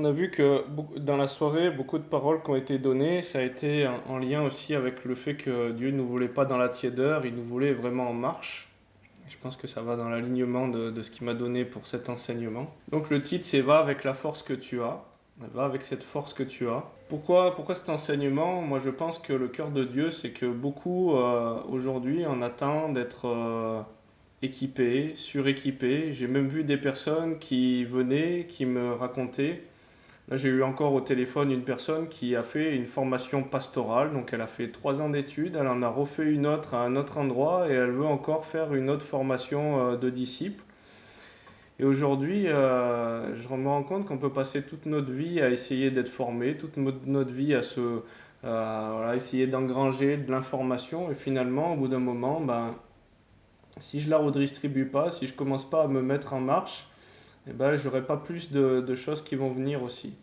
On a vu que dans la soirée, beaucoup de paroles qui ont été données, ça a été en lien aussi avec le fait que Dieu ne nous voulait pas dans la tiédeur, il nous voulait vraiment en marche. Je pense que ça va dans l'alignement de ce qu'il m'a donné pour cet enseignement. Donc le titre, c'est Va avec la force que tu as. Va avec cette force que tu as. Pourquoi cet enseignement? Moi, je pense que le cœur de Dieu, c'est que beaucoup aujourd'hui en attend d'être équipés, suréquipés. J'ai même vu des personnes qui venaient, qui me racontaient. Là, j'ai eu encore au téléphone une personne qui a fait une formation pastorale, donc elle a fait 3 ans d'études, elle en a refait une autre à un autre endroit et elle veut encore faire une autre formation de disciple. Et aujourd'hui, je me rends compte qu'on peut passer toute notre vie à essayer d'être formé, toute notre vie voilà, essayer d'engranger de l'information et finalement, au bout d'un moment, ben, si je la redistribue pas, si je commence pas à me mettre en marche, eh ben, j'aurai pas plus de choses qui vont venir aussi.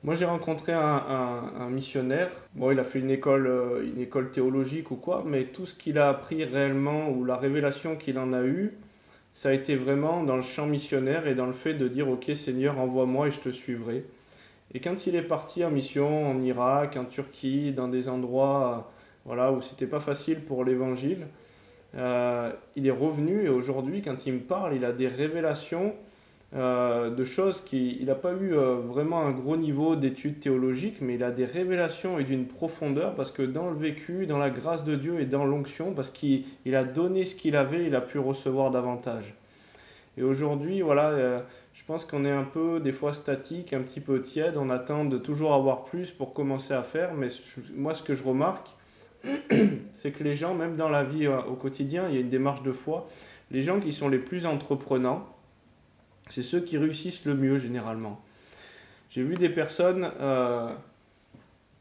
Moi, j'ai rencontré un missionnaire. Bon, il a fait une école théologique ou quoi, mais tout ce qu'il a appris réellement ou la révélation qu'il en a eue, ça a été vraiment dans le champ missionnaire et dans le fait de dire, OK, Seigneur, envoie-moi et je te suivrai. Et quand il est parti en mission en Irak, en Turquie, dans des endroits voilà, où c'était pas facile pour l'évangile, il est revenu et aujourd'hui, quand il me parle, il a des révélations de choses qu'il n'a pas eu vraiment un gros niveau d'études théologiques, mais il a des révélations et d'une profondeur parce que dans le vécu, dans la grâce de Dieu et dans l'onction, parce qu'il a donné ce qu'il avait, il a pu recevoir davantage. Et aujourd'hui, voilà, je pense qu'on est un peu des fois statique, un petit peu tiède, on attend de toujours avoir plus pour commencer à faire, mais moi ce que je remarque, c'est que les gens, même dans la vie au quotidien, il y a une démarche de foi, les gens qui sont les plus entreprenants, c'est ceux qui réussissent le mieux généralement. J'ai vu des personnes,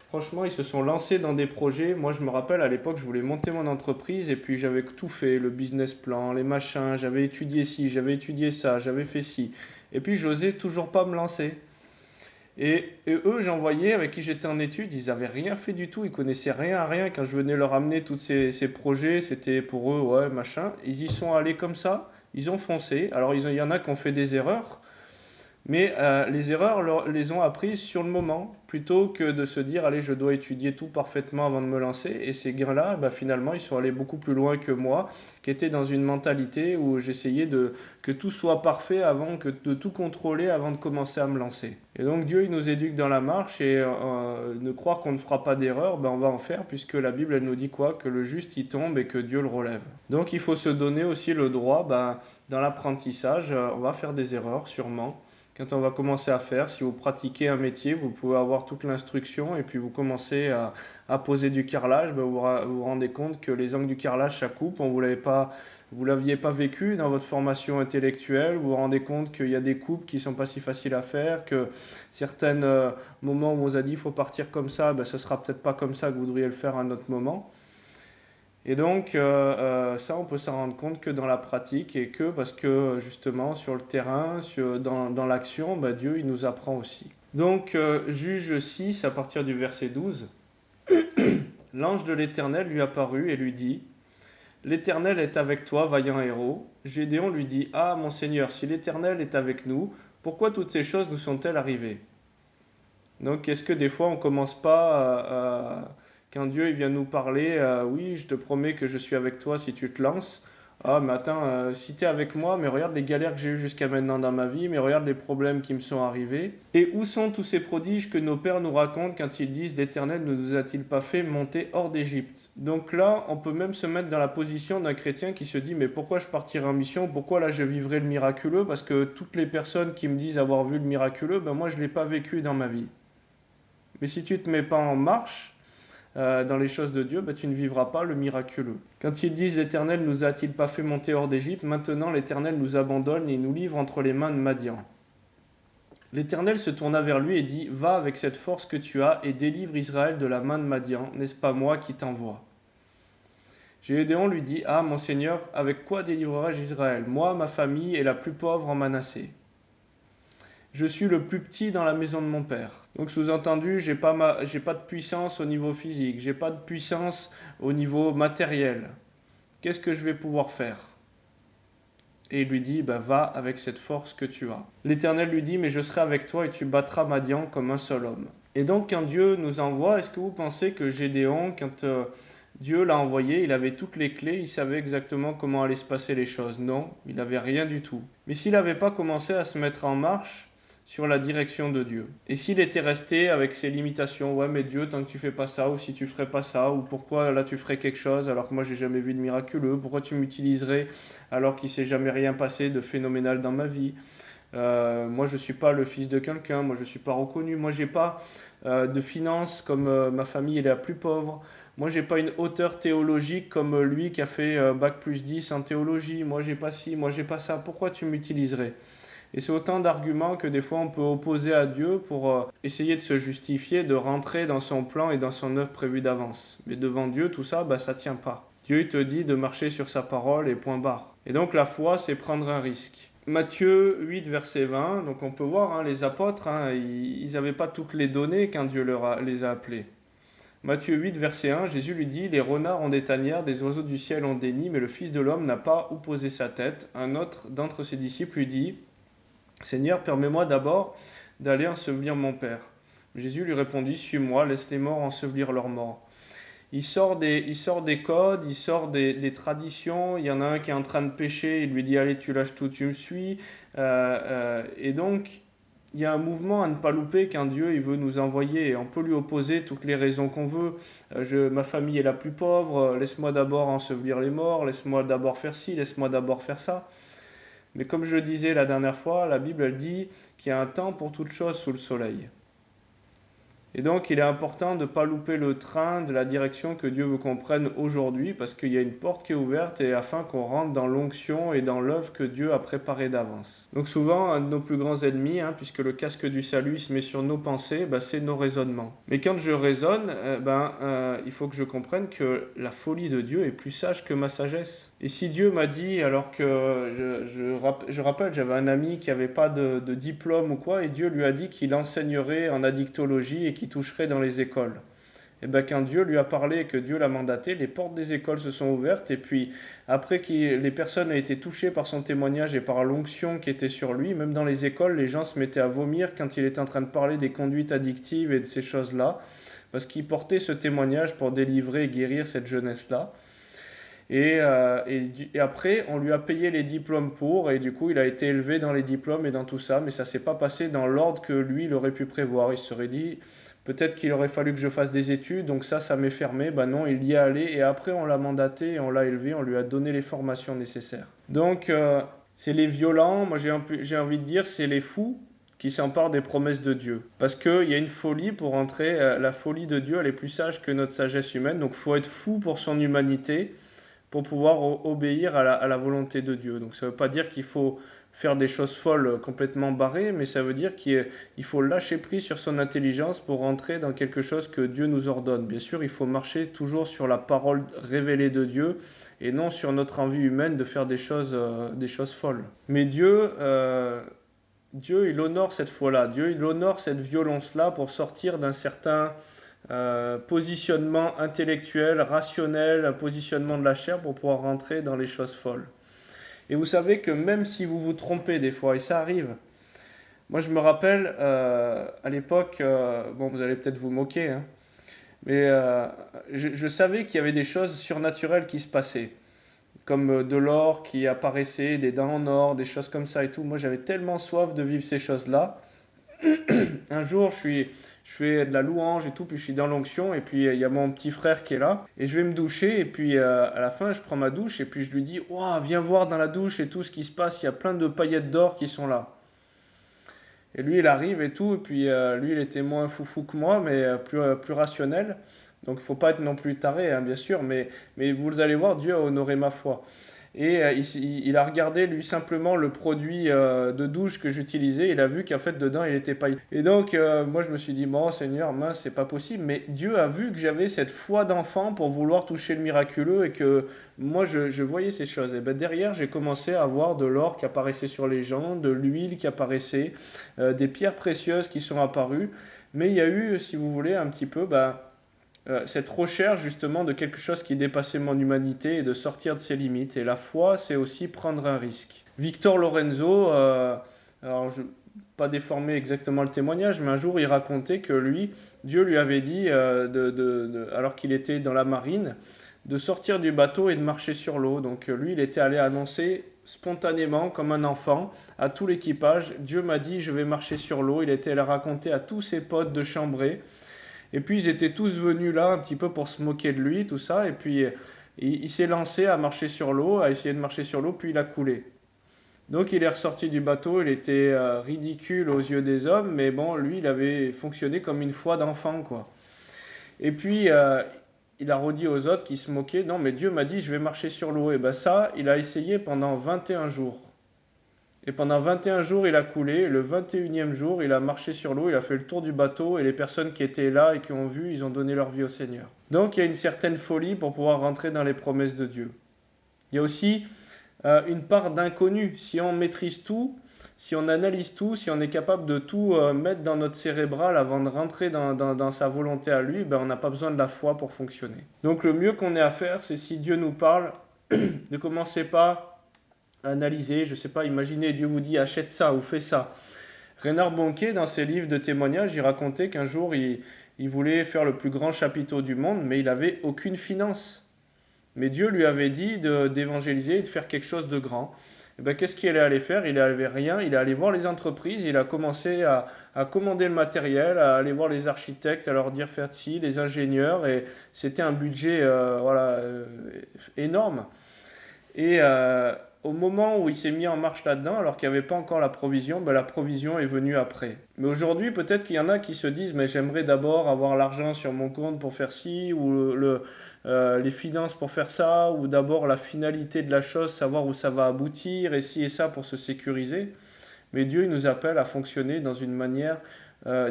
franchement, ils se sont lancés dans des projets. Moi, je me rappelle à l'époque, je voulais monter mon entreprise et puis j'avais tout fait, le business plan, les machins, j'avais étudié ci, j'avais étudié ça, j'avais fait ci. Et puis, j'osais toujours pas me lancer. Et eux, j'en voyais avec qui j'étais en études, ils avaient rien fait du tout, ils connaissaient rien à rien. Quand je venais leur amener tous ces projets, c'était pour eux, ouais, machin. Ils y sont allés comme ça, ils ont foncé. Alors, il y en a qui ont fait des erreurs, mais les erreurs les ont apprises sur le moment, plutôt que de se dire, allez, je dois étudier tout parfaitement avant de me lancer. Et ces gars-là, bah, finalement, ils sont allés beaucoup plus loin que moi, qui était dans une mentalité où j'essayais que tout soit parfait avant de tout contrôler avant de commencer à me lancer. Et donc Dieu, il nous éduque dans la marche et ne croire qu'on ne fera pas d'erreur, ben, on va en faire, puisque la Bible, elle nous dit quoi? Que le juste, il tombe et que Dieu le relève. Donc il faut se donner aussi le droit, ben, dans l'apprentissage, on va faire des erreurs, sûrement. Quand on va commencer à faire, si vous pratiquez un métier, vous pouvez avoir toute l'instruction et puis vous commencez à poser du carrelage, ben vous rendez compte que les angles du carrelage, ça coupe, vous l'aviez pas vécu dans votre formation intellectuelle, vous vous rendez compte qu'il y a des coupes qui sont pas si faciles à faire, que certains moments où on vous a dit il faut partir comme ça, ben ce sera peut-être pas comme ça que vous devriez le faire à un autre moment. Et donc, ça, on peut s'en rendre compte que dans la pratique et que parce que justement, sur le terrain, dans l'action, bah, Dieu, il nous apprend aussi. Donc, Juge 6, à partir du verset 12, l'ange de l'Éternel lui apparut et lui dit, l'Éternel est avec toi, vaillant héros. Gédéon lui dit, ah, mon Seigneur, si l'Éternel est avec nous, pourquoi toutes ces choses nous sont-elles arrivées? Donc, est-ce que des fois, on ne commence pas quand Dieu il vient nous parler, oui, je te promets que je suis avec toi si tu te lances. Ah, mais attends, si tu es avec moi, mais regarde les galères que j'ai eues jusqu'à maintenant dans ma vie, mais regarde les problèmes qui me sont arrivés. Et où sont tous ces prodiges que nos pères nous racontent quand ils disent l'Éternel ne nous a-t-il pas fait monter hors d'Égypte? Donc là, on peut même se mettre dans la position d'un chrétien qui se dit, mais pourquoi je partirai en mission? Pourquoi là je vivrai le miraculeux? Parce que toutes les personnes qui me disent avoir vu le miraculeux, ben moi je ne l'ai pas vécu dans ma vie. Mais si tu ne te mets pas en marche dans les choses de Dieu, ben, tu ne vivras pas le miraculeux. Quand ils disent l'Éternel nous a-t-il pas fait monter hors d'Égypte, maintenant l'Éternel nous abandonne et nous livre entre les mains de Madian. L'Éternel se tourna vers lui et dit, va avec cette force que tu as et délivre Israël de la main de Madian, n'est-ce pas moi qui t'envoie? Gédéon lui dit, ah mon Seigneur, avec quoi délivrerai-je Israël, moi, ma famille et la plus pauvre en Manassé? Je suis le plus petit dans la maison de mon père. Donc sous-entendu, j'ai pas de puissance au niveau physique, j'ai pas de puissance au niveau matériel. Qu'est-ce que je vais pouvoir faire? Et il lui dit, bah, va avec cette force que tu as. L'Éternel lui dit, mais je serai avec toi et tu battras Madian comme un seul homme. Et donc quand Dieu nous envoie, est-ce que vous pensez que Gédéon, quand Dieu l'a envoyé, il avait toutes les clés, il savait exactement comment allaient se passer les choses? Non, il n'avait rien du tout. Mais s'il n'avait pas commencé à se mettre en marche sur la direction de Dieu, et s'il était resté avec ses limitations, ouais mais Dieu, tant que tu fais pas ça, ou si tu ferais pas ça, ou pourquoi là tu ferais quelque chose alors que moi j'ai jamais vu de miraculeux, pourquoi tu m'utiliserais alors qu'il s'est jamais rien passé de phénoménal dans ma vie? Moi je suis pas le fils de quelqu'un, moi je suis pas reconnu, moi j'ai pas de finances comme ma famille est la plus pauvre. Moi, j'ai pas une hauteur théologique comme lui qui a fait bac plus 10 en théologie. Moi, j'ai pas ci, moi, j'ai pas ça. Pourquoi tu m'utiliserais? Et c'est autant d'arguments que des fois on peut opposer à Dieu pour essayer de se justifier, de rentrer dans son plan et dans son œuvre prévue d'avance. Mais devant Dieu, tout ça, bah, ça tient pas. Dieu il te dit de marcher sur sa parole et point barre. Et donc la foi, c'est prendre un risque. Matthieu 8, verset 20, donc on peut voir, hein, les apôtres, hein, ils n'avaient pas toutes les données quand Dieu les a appelés. Matthieu 8, verset 1, Jésus lui dit, les renards ont des tanières, des oiseaux du ciel ont des nids, mais le Fils de l'homme n'a pas où poser sa tête. Un autre d'entre ses disciples lui dit, Seigneur, permets-moi d'abord d'aller ensevelir mon Père. Jésus lui répondit, suis-moi, laisse les morts ensevelir leurs morts. Il sort des codes, il sort des traditions. Il y en a un qui est en train de pécher, il lui dit, allez, tu lâches tout, tu me suis. Et donc, il y a un mouvement à ne pas louper quand Dieu il veut nous envoyer. Et on peut lui opposer toutes les raisons qu'on veut. Ma famille est la plus pauvre, laisse-moi d'abord ensevelir les morts, laisse-moi d'abord faire ci, laisse-moi d'abord faire ça. Mais comme je le disais la dernière fois, la Bible elle dit qu'il y a un temps pour toute chose sous le soleil. Et donc, il est important de ne pas louper le train de la direction que Dieu veut qu'on prenne aujourd'hui, parce qu'il y a une porte qui est ouverte et afin qu'on rentre dans l'onction et dans l'œuvre que Dieu a préparée d'avance. Donc souvent, un de nos plus grands ennemis, puisque le casque du salut se met sur nos pensées, c'est nos raisonnements. Mais quand je raisonne, il faut que je comprenne que la folie de Dieu est plus sage que ma sagesse. Et si Dieu m'a dit, alors que je rappelle, j'avais un ami qui n'avait pas de diplôme ou quoi, et Dieu lui a dit qu'il enseignerait en addictologie et qui toucherait dans les écoles. Et bien quand Dieu lui a parlé et que Dieu l'a mandaté, les portes des écoles se sont ouvertes et puis après que les personnes aient été touchées par son témoignage et par l'onction qui était sur lui, même dans les écoles, les gens se mettaient à vomir quand il était en train de parler des conduites addictives et de ces choses-là, parce qu'il portait ce témoignage pour délivrer et guérir cette jeunesse-là. Et après, on lui a payé les diplômes pour, et du coup, il a été élevé dans les diplômes et dans tout ça, mais ça ne s'est pas passé dans l'ordre que lui, il aurait pu prévoir. Il se serait dit, peut-être qu'il aurait fallu que je fasse des études, donc ça m'est fermé. Ben non, il y est allé, et après, on l'a mandaté, et on l'a élevé, on lui a donné les formations nécessaires. Donc, c'est les violents, moi j'ai envie de dire, c'est les fous qui s'emparent des promesses de Dieu. Parce qu'il y a une folie pour entrer, la folie de Dieu, elle est plus sage que notre sagesse humaine, donc il faut être fou pour son humanité, pour pouvoir obéir à la volonté de Dieu. Donc ça ne veut pas dire qu'il faut faire des choses folles complètement barrées, mais ça veut dire qu'il faut lâcher prise sur son intelligence pour rentrer dans quelque chose que Dieu nous ordonne. Bien sûr, il faut marcher toujours sur la parole révélée de Dieu et non sur notre envie humaine de faire des choses folles. Mais Dieu, il honore cette foi-là. Dieu, il honore cette violence-là pour sortir d'un certain positionnement intellectuel, rationnel, un positionnement de la chair pour pouvoir rentrer dans les choses folles. Et vous savez que même si vous vous trompez des fois, et ça arrive, moi je me rappelle à l'époque, vous allez peut-être vous moquer, mais je savais qu'il y avait des choses surnaturelles qui se passaient, comme de l'or qui apparaissait, des dents en or, des choses comme ça et tout. Moi j'avais tellement soif de vivre ces choses-là. Un jour, je fais de la louange et tout, puis je suis dans l'onction, et puis il y a mon petit frère qui est là, et je vais me doucher, et puis à la fin, je prends ma douche, et puis je lui dis, wow, viens voir dans la douche et tout ce qui se passe, il y a plein de paillettes d'or qui sont là. Et lui, il arrive et tout, et puis lui, il était moins foufou que moi, mais plus rationnel. Donc il ne faut pas être non plus taré, bien sûr, mais vous allez voir, Dieu a honoré ma foi. Et il a regardé lui simplement le produit de douche que j'utilisais. Il a vu qu'en fait dedans il était paillé. Et donc moi je me suis dit bon Seigneur mince c'est pas possible. Mais Dieu a vu que j'avais cette foi d'enfant pour vouloir toucher le miraculeux et que moi je voyais ces choses. Et ben derrière j'ai commencé à voir de l'or qui apparaissait sur les gens, de l'huile qui apparaissait, des pierres précieuses qui sont apparues. Mais il y a eu si vous voulez un petit peu cette recherche justement de quelque chose qui dépassait mon humanité et de sortir de ses limites. Et la foi, c'est aussi prendre un risque. Victor Lorenzo, alors je pas déformer exactement le témoignage, mais un jour il racontait que lui, Dieu lui avait dit, alors qu'il était dans la marine, de sortir du bateau et de marcher sur l'eau. Donc lui, il était allé annoncer spontanément, comme un enfant, à tout l'équipage, Dieu m'a dit, je vais marcher sur l'eau. Il était allé raconter à tous ses potes de chambrée. Et puis ils étaient tous venus là un petit peu pour se moquer de lui, tout ça. Et puis il s'est lancé à marcher sur l'eau, à essayer de marcher sur l'eau, puis il a coulé. Donc il est ressorti du bateau, il était ridicule aux yeux des hommes, mais bon, lui, il avait fonctionné comme une foi d'enfant, quoi. Et puis il a redit aux autres qui se moquaient, non, mais Dieu m'a dit, je vais marcher sur l'eau. Et ben ça, il a essayé pendant 21 jours. Et pendant 21 jours, il a coulé. Le 21e jour, il a marché sur l'eau, il a fait le tour du bateau, et les personnes qui étaient là et qui ont vu, ils ont donné leur vie au Seigneur. Donc il y a une certaine folie pour pouvoir rentrer dans les promesses de Dieu. Il y a aussi une part d'inconnu. Si on maîtrise tout, si on analyse tout, si on est capable de tout mettre dans notre cérébral avant de rentrer dans sa volonté à lui, ben on n'a pas besoin de la foi pour fonctionner. Donc le mieux qu'on ait à faire, c'est si Dieu nous parle, ne commencez pas à analyser, je ne sais pas, imaginez, Dieu vous dit achète ça ou fais ça. Reinhard Bonnke, dans ses livres de témoignages, il racontait qu'un jour, il voulait faire le plus grand chapiteau du monde, mais il n'avait aucune finance. Mais Dieu lui avait dit d'évangéliser et de faire quelque chose de grand. Et ben, qu'est-ce qu'il est allé faire? Il n'avait rien, il est allé voir les entreprises, il a commencé à commander le matériel, à aller voir les architectes, à leur dire faites ci, les ingénieurs, et c'était un budget énorme. Et au moment où il s'est mis en marche là-dedans, alors qu'il n'y avait pas encore la provision, ben la provision est venue après. Mais aujourd'hui, peut-être qu'il y en a qui se disent, mais j'aimerais d'abord avoir l'argent sur mon compte pour faire ci, ou les finances pour faire ça, ou d'abord la finalité de la chose, savoir où ça va aboutir, et ci et ça pour se sécuriser. Mais Dieu, il nous appelle à fonctionner dans une manière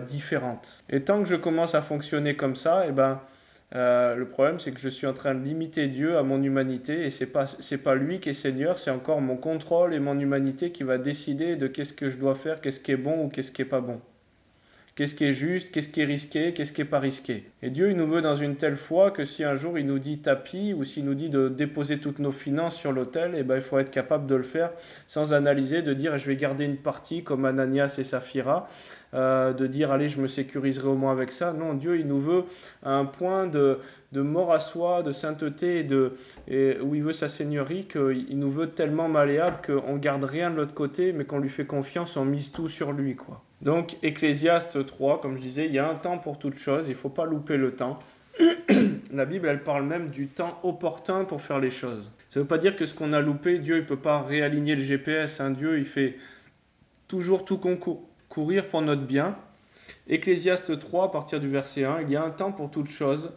différente. Et tant que je commence à fonctionner comme ça, eh ben, le problème, c'est que je suis en train de limiter Dieu à mon humanité et c'est pas lui qui est Seigneur, c'est encore mon contrôle et mon humanité qui va décider de qu'est-ce que je dois faire, qu'est-ce qui est bon ou qu'est-ce qui est pas bon. Qu'est-ce qui est juste, qu'est-ce qui est risqué, qu'est-ce qui n'est pas risqué. Et Dieu, il nous veut dans une telle foi que si un jour il nous dit tapis ou s'il nous dit de déposer toutes nos finances sur l'autel, eh ben, il faut être capable de le faire sans analyser, de dire je vais garder une partie comme Ananias et Saphira, de dire allez je me sécuriserai au moins avec ça. Non, Dieu il nous veut à un point de mort à soi, de sainteté et où il veut sa seigneurie, qu'il nous veut tellement malléable qu'on ne garde rien de l'autre côté mais qu'on lui fait confiance, on mise tout sur lui, quoi. Donc Ecclésiaste 3, comme je disais, il y a un temps pour toute chose, il ne faut pas louper le temps. La Bible, elle parle même du temps opportun pour faire les choses. Ça ne veut pas dire que ce qu'on a loupé, Dieu ne peut pas réaligner le GPS. Dieu, il fait toujours tout courir pour notre bien. Ecclésiaste 3, à partir du verset 1, il y a un temps pour toute chose.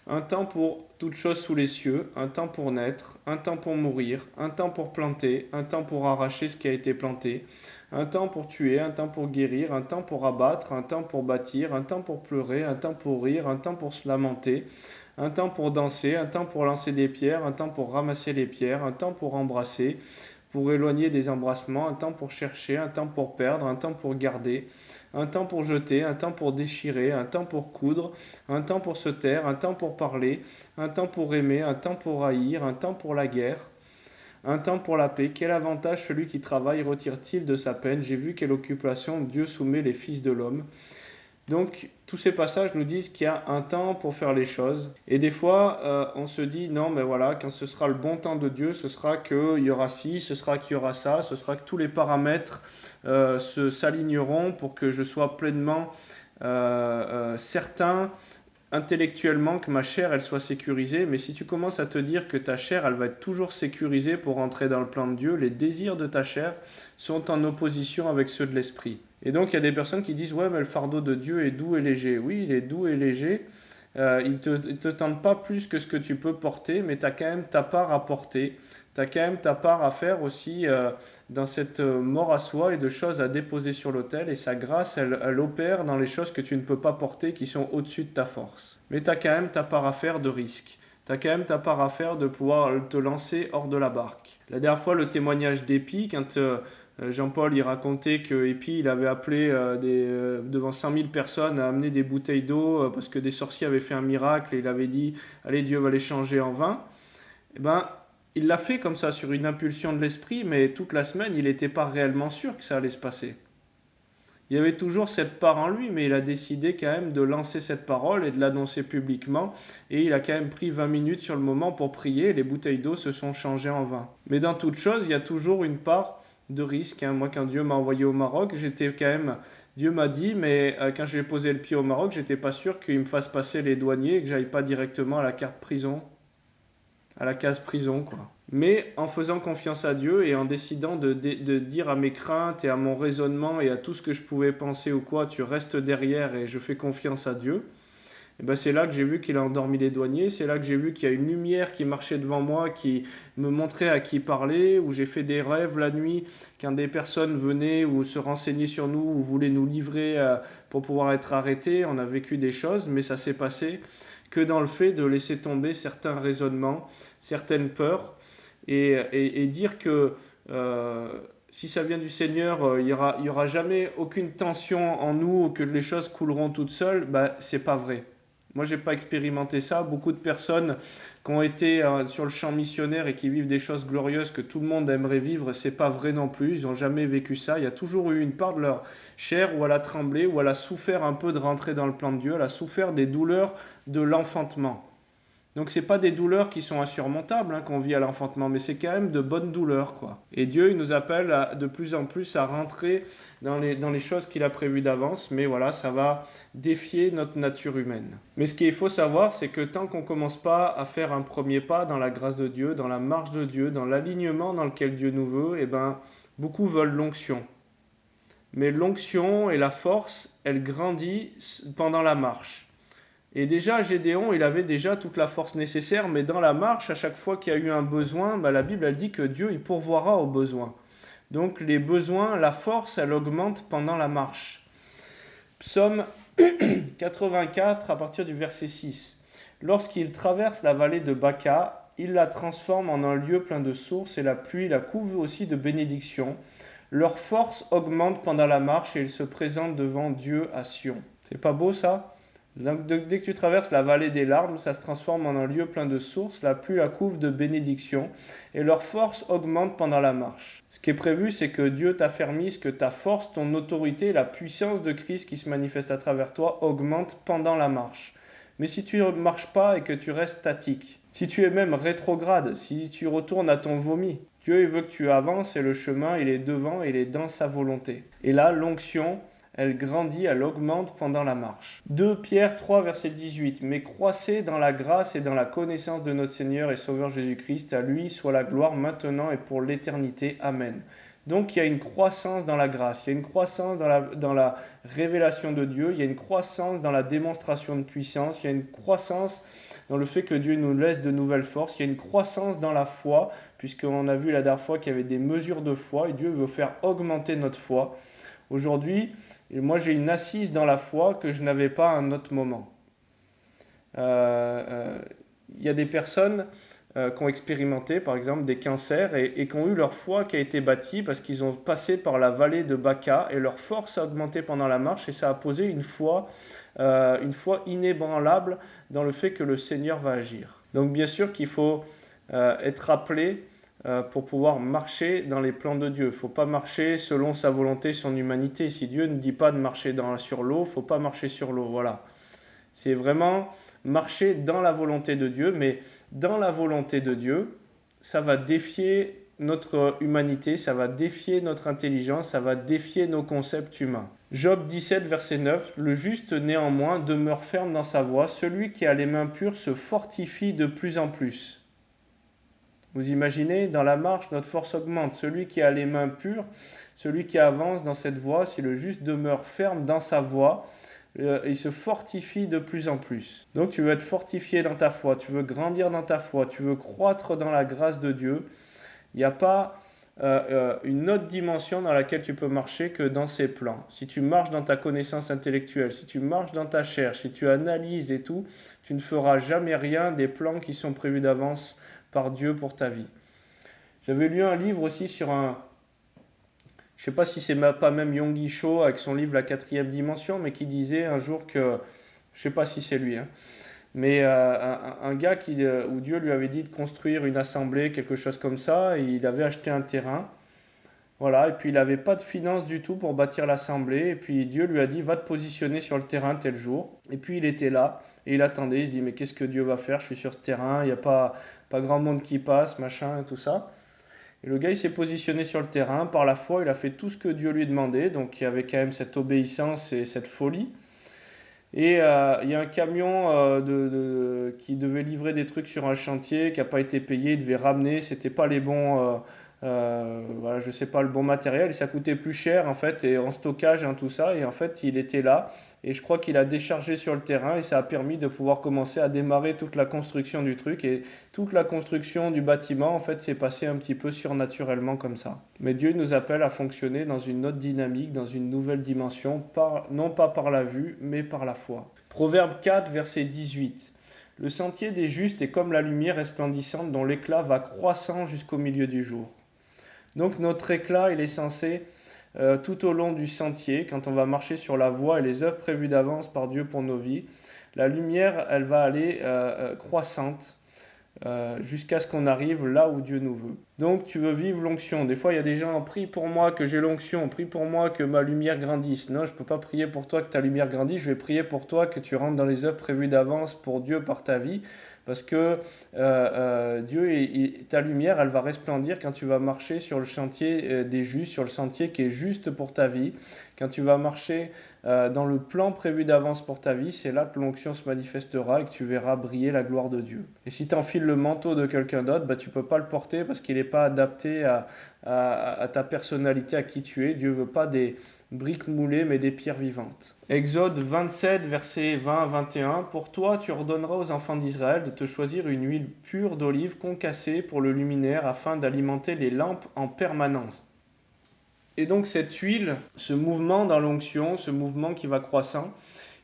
Un temps pour toute chose sous les cieux, un temps pour naître, un temps pour mourir, un temps pour planter, un temps pour arracher ce qui a été planté, un temps pour tuer, un temps pour guérir, un temps pour abattre, un temps pour bâtir, un temps pour pleurer, un temps pour rire, un temps pour se lamenter, un temps pour danser, un temps pour lancer des pierres, un temps pour ramasser les pierres, un temps pour embrasser, pour éloigner des embrassements, un temps pour chercher, un temps pour perdre, un temps pour garder, un temps pour jeter, un temps pour déchirer, un temps pour coudre, un temps pour se taire, un temps pour parler, un temps pour aimer, un temps pour haïr, un temps pour la guerre, un temps pour la paix. Quel avantage celui qui travaille retire-t-il de sa peine? J'ai vu quelle occupation Dieu soumet les fils de l'homme. Donc, tous ces passages nous disent qu'il y a un temps pour faire les choses. Et des fois, on se dit, non, mais voilà, quand ce sera le bon temps de Dieu, ce sera qu'il y aura ci, ce sera qu'il y aura ça, ce sera que tous les paramètres s'aligneront pour que je sois pleinement certain intellectuellement que ma chair, elle soit sécurisée. Mais si tu commences à te dire que ta chair, elle va être toujours sécurisée pour entrer dans le plan de Dieu, les désirs de ta chair sont en opposition avec ceux de l'esprit. Et donc, il y a des personnes qui disent « Ouais, mais le fardeau de Dieu est doux et léger. » Oui, il est doux et léger. Il te tente pas plus que ce que tu peux porter, mais tu as quand même ta part à porter. Tu as quand même ta part à faire aussi dans cette mort à soi et de choses à déposer sur l'autel. Et sa grâce, elle opère dans les choses que tu ne peux pas porter, qui sont au-dessus de ta force. Mais tu as quand même ta part à faire de risque. tu as quand même ta part à faire de pouvoir te lancer hors de la barque. La dernière fois, le témoignage d'Epi, quand Jean-Paul il racontait que Epi il avait appelé devant 5000 personnes à amener des bouteilles d'eau parce que des sorciers avaient fait un miracle et il avait dit allez, Dieu va les changer en vin. Eh ben, il l'a fait comme ça sur une impulsion de l'esprit, mais toute la semaine il n'était pas réellement sûr que ça allait se passer. Il y avait toujours cette part en lui, mais il a décidé quand même de lancer cette parole et de l'annoncer publiquement. Et il a quand même pris 20 minutes sur le moment pour prier. Et les bouteilles d'eau se sont changées en vin. Mais dans toute chose, il y a toujours une part de risque. Moi, quand Dieu m'a envoyé au Maroc, Dieu m'a dit, mais quand j'ai posé le pied au Maroc, j'étais pas sûr qu'il me fasse passer les douaniers et que j'aille pas directement à la carte prison, à la case prison, quoi. Mais en faisant confiance à Dieu et en décidant de dire à mes craintes et à mon raisonnement et à tout ce que je pouvais penser ou quoi, tu restes derrière et je fais confiance à Dieu, et ben c'est là que j'ai vu qu'il a endormi les douaniers, c'est là que j'ai vu qu'il y a une lumière qui marchait devant moi, qui me montrait à qui parler, où j'ai fait des rêves la nuit, quand des personnes venaient ou se renseignaient sur nous ou voulaient nous livrer pour pouvoir être arrêtés. On a vécu des choses, mais ça s'est passé que dans le fait de laisser tomber certains raisonnements, certaines peurs, et dire que si ça vient du Seigneur, il y aura jamais aucune tension en nous ou que les choses couleront toutes seules, bah, c'est pas vrai. Moi, j'ai pas expérimenté ça. Beaucoup de personnes qui ont été sur le champ missionnaire et qui vivent des choses glorieuses que tout le monde aimerait vivre, c'est pas vrai non plus. Ils n'ont jamais vécu ça. Il y a toujours eu une part de leur chair où elle a tremblé, où elle a souffert un peu de rentrer dans le plan de Dieu. Elle a souffert des douleurs de l'enfantement. Donc c'est pas des douleurs qui sont insurmontables qu'on vit à l'enfantement, mais c'est quand même de bonnes douleurs, quoi. Et Dieu, il nous appelle de plus en plus à rentrer dans les choses qu'il a prévues d'avance, mais voilà, ça va défier notre nature humaine. Mais ce qu'il faut savoir, c'est que tant qu'on commence pas à faire un premier pas dans la grâce de Dieu, dans la marche de Dieu, dans l'alignement dans lequel Dieu nous veut, eh ben, beaucoup veulent l'onction. Mais l'onction et la force, elle grandit pendant la marche. Et déjà, Gédéon, il avait déjà toute la force nécessaire, mais dans la marche, à chaque fois qu'il y a eu un besoin, la Bible, elle dit que Dieu, il pourvoira aux besoins. Donc les besoins, la force, elle augmente pendant la marche. Psaume 84, à partir du verset 6. Lorsqu'il traverse la vallée de Baca, il la transforme en un lieu plein de sources, et la pluie la couvre aussi de bénédictions. Leur force augmente pendant la marche, et ils se présentent devant Dieu à Sion. C'est pas beau ça ? Donc, dès que tu traverses la vallée des larmes, ça se transforme en un lieu plein de sources, la pluie la couvre de bénédictions, et leur force augmente pendant la marche. Ce qui est prévu, c'est que Dieu t'affermisse, que ta force, ton autorité, la puissance de Christ qui se manifeste à travers toi augmente pendant la marche. Mais si tu ne marches pas et que tu restes statique, si tu es même rétrograde, si tu retournes à ton vomi, Dieu il veut que tu avances et le chemin, il est devant, il est dans sa volonté. Et là, l'onction, elle grandit, elle augmente pendant la marche. 2 Pierre 3, verset 18. Mais croissez dans la grâce et dans la connaissance de notre Seigneur et Sauveur Jésus-Christ. À lui soit la gloire maintenant et pour l'éternité. Amen. Donc il y a une croissance dans la grâce, il y a une croissance dans la révélation de Dieu, il y a une croissance dans la démonstration de puissance, il y a une croissance dans le fait que Dieu nous laisse de nouvelles forces, il y a une croissance dans la foi, puisqu'on a vu la dernière fois qu'il y avait des mesures de foi et Dieu veut faire augmenter notre foi. Aujourd'hui, moi j'ai une assise dans la foi que je n'avais pas à un autre moment. Il y a des personnes qui ont expérimenté par exemple des cancers et qui ont eu leur foi qui a été bâtie parce qu'ils ont passé par la vallée de Baca et leur force a augmenté pendant la marche et ça a posé une foi inébranlable dans le fait que le Seigneur va agir. Donc bien sûr qu'il faut être rappelé pour pouvoir marcher dans les plans de Dieu. Il ne faut pas marcher selon sa volonté, son humanité. Si Dieu ne dit pas de marcher sur l'eau, il ne faut pas marcher sur l'eau. Voilà. C'est vraiment marcher dans la volonté de Dieu, mais dans la volonté de Dieu, ça va défier notre humanité, ça va défier notre intelligence, ça va défier nos concepts humains. Job 17, verset 9, « Le juste néanmoins demeure ferme dans sa voie, celui qui a les mains pures se fortifie de plus en plus. » Vous imaginez, dans la marche, notre force augmente. Celui qui a les mains pures, celui qui avance dans cette voie, si le juste demeure ferme dans sa voie, il se fortifie de plus en plus. Donc tu veux être fortifié dans ta foi, tu veux grandir dans ta foi, tu veux croître dans la grâce de Dieu. Il n'y a pas une autre dimension dans laquelle tu peux marcher que dans ces plans. Si tu marches dans ta connaissance intellectuelle, si tu marches dans ta chair, si tu analyses et tout, tu ne feras jamais rien des plans qui sont prévus d'avance par Dieu pour ta vie. J'avais lu un livre aussi sur je ne sais pas si c'est pas même Yonggi Cho avec son livre La quatrième dimension, mais qui disait un jour que, je ne sais pas si c'est lui, hein, mais un gars où Dieu lui avait dit de construire une assemblée, quelque chose comme ça, et il avait acheté un terrain, voilà, et puis il n'avait pas de finances du tout pour bâtir l'assemblée, et puis Dieu lui a dit va te positionner sur le terrain tel jour, et puis il était là, et il attendait, il se dit mais qu'est-ce que Dieu va faire, je suis sur ce terrain, il n'y a pas grand monde qui passe, machin, et tout ça. Et le gars il s'est positionné sur le terrain, par la foi il a fait tout ce que Dieu lui demandait, donc il y avait quand même cette obéissance et cette folie. Et il y a un camion qui devait livrer des trucs sur un chantier qui n'a pas été payé, il devait ramener, c'était pas les bons, voilà, je sais pas, le bon matériel, et ça coûtait plus cher en fait, et en stockage, hein, tout ça, et en fait il était là, et je crois qu'il a déchargé sur le terrain, et ça a permis de pouvoir commencer à démarrer toute la construction du truc, et toute la construction du bâtiment en fait s'est passée un petit peu surnaturellement comme ça. Mais Dieu nous appelle à fonctionner dans une autre dynamique, dans une nouvelle dimension, non pas par la vue, mais par la foi. Proverbe 4, verset 18. Le sentier des justes est comme la lumière resplendissante dont l'éclat va croissant jusqu'au milieu du jour. Donc notre éclat, il est censé, tout au long du sentier, quand on va marcher sur la voie et les œuvres prévues d'avance par Dieu pour nos vies, la lumière, elle va aller croissante jusqu'à ce qu'on arrive là où Dieu nous veut. Donc tu veux vivre l'onction. Des fois, il y a des gens, prie pour moi que j'ai l'onction, prie pour moi que ma lumière grandisse. Non, je ne peux pas prier pour toi que ta lumière grandisse, je vais prier pour toi que tu rentres dans les œuvres prévues d'avance pour Dieu par ta vie. Parce que Dieu, ta lumière, elle va resplendir quand tu vas marcher sur le chantier des justes, sur le sentier qui est juste pour ta vie. Quand tu vas marcher dans le plan prévu d'avance pour ta vie, c'est là que l'onction se manifestera et que tu verras briller la gloire de Dieu. Et si tu enfiles le manteau de quelqu'un d'autre, bah, tu ne peux pas le porter parce qu'il n'est pas adapté à ta personnalité, à qui tu es. Dieu ne veut pas des briques moulées, mais des pierres vivantes. Exode 27, versets 20 à 21. Pour toi, tu ordonneras aux enfants d'Israël de te choisir une huile pure d'olive concassée pour le luminaire afin d'alimenter les lampes en permanence. Et donc cette huile, ce mouvement dans l'onction, ce mouvement qui va croissant,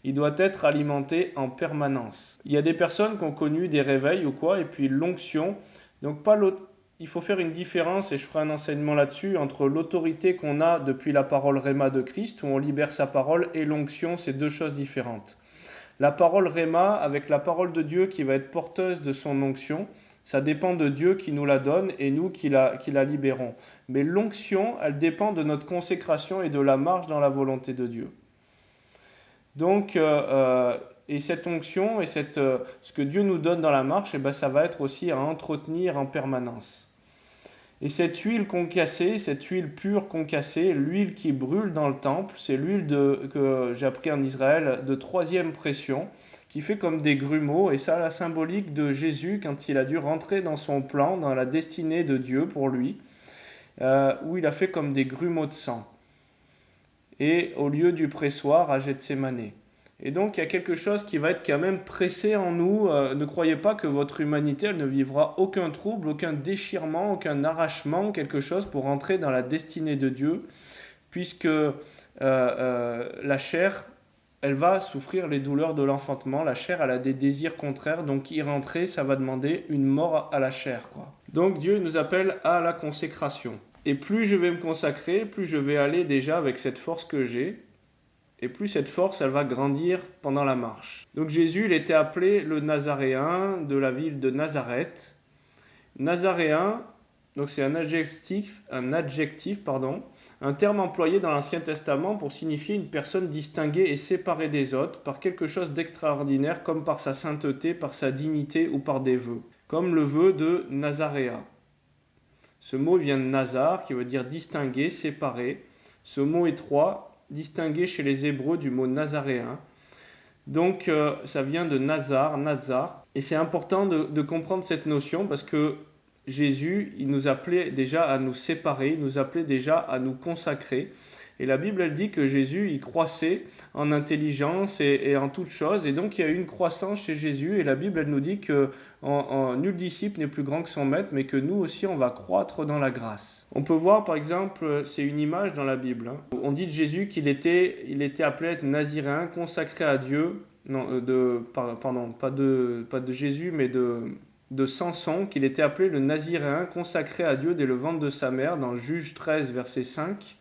il doit être alimenté en permanence. Il y a des personnes qui ont connu des réveils ou quoi, et puis l'onction, donc pas l'autre. Il faut faire une différence, et je ferai un enseignement là-dessus, entre l'autorité qu'on a depuis la parole Réma de Christ, où on libère sa parole, et l'onction, c'est deux choses différentes. La parole Réma, avec la parole de Dieu qui va être porteuse de son onction, ça dépend de Dieu qui nous la donne et nous qui la libérons. Mais l'onction, elle dépend de notre consécration et de la marche dans la volonté de Dieu. Donc, et cette onction et ce que Dieu nous donne dans la marche, ça va être aussi à entretenir en permanence. Et cette huile concassée, cette huile pure concassée, l'huile qui brûle dans le temple, c'est l'huile que j'ai appris en Israël de troisième pression, qui fait comme des grumeaux, et ça a la symbolique de Jésus quand il a dû rentrer dans son plan, dans la destinée de Dieu pour lui, où il a fait comme des grumeaux de sang. Et au lieu du pressoir à Gethsémané. Et donc il y a quelque chose qui va être quand même pressé en nous. Ne croyez pas que votre humanité elle ne vivra aucun trouble, aucun déchirement, aucun arrachement, quelque chose pour entrer dans la destinée de Dieu, puisque la chair, elle va souffrir les douleurs de l'enfantement. La chair, elle a des désirs contraires, donc y rentrer, ça va demander une mort à la chair, quoi. Donc Dieu nous appelle à la consécration. Et plus je vais me consacrer, plus je vais aller déjà avec cette force que j'ai, et plus cette force, elle va grandir pendant la marche. Donc Jésus, il était appelé le Nazaréen de la ville de Nazareth. Nazaréen, donc c'est un adjectif, un terme employé dans l'Ancien Testament pour signifier une personne distinguée et séparée des autres par quelque chose d'extraordinaire, comme par sa sainteté, par sa dignité ou par des vœux, comme le vœu de Nazaréa. Ce mot vient de Nazar, qui veut dire distingué, séparé. Ce mot étroit, distingué chez les Hébreux du mot nazaréen. Donc ça vient de Nazar. Et c'est important de comprendre cette notion parce que Jésus, il nous appelait déjà à nous séparer, il nous appelait déjà à nous consacrer. Et la Bible, elle dit que Jésus, il croissait en intelligence et en toutes choses. Et donc, il y a eu une croissance chez Jésus. Et la Bible, elle nous dit que nul disciple n'est plus grand que son maître, mais que nous aussi, on va croître dans la grâce. On peut voir, par exemple, c'est une image dans la Bible. On dit de Jésus qu'il était appelé à être naziréen, consacré à Dieu. Non, pardon, pas de Jésus, mais de Samson, qu'il était appelé le naziréen, consacré à Dieu dès le ventre de sa mère, dans Juge 13, verset 5.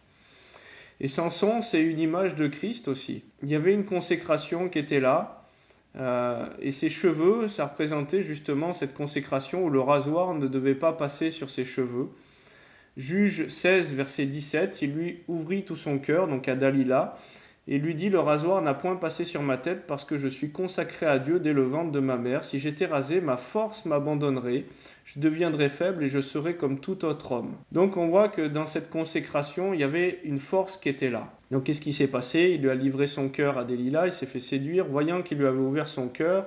Et Samson, c'est une image de Christ aussi. Il y avait une consécration qui était là, et ses cheveux, ça représentait justement cette consécration où le rasoir ne devait pas passer sur ses cheveux. Juge 16, verset 17, il lui ouvrit tout son cœur, donc à Dalila, et lui dit, le rasoir n'a point passé sur ma tête parce que je suis consacré à Dieu dès le ventre de ma mère. Si j'étais rasé, ma force m'abandonnerait, je deviendrais faible et je serais comme tout autre homme. Donc on voit que dans cette consécration, il y avait une force qui était là. Donc qu'est-ce qui s'est passé? Il lui a livré son cœur à Delilah, il s'est fait séduire, voyant qu'il lui avait ouvert son cœur.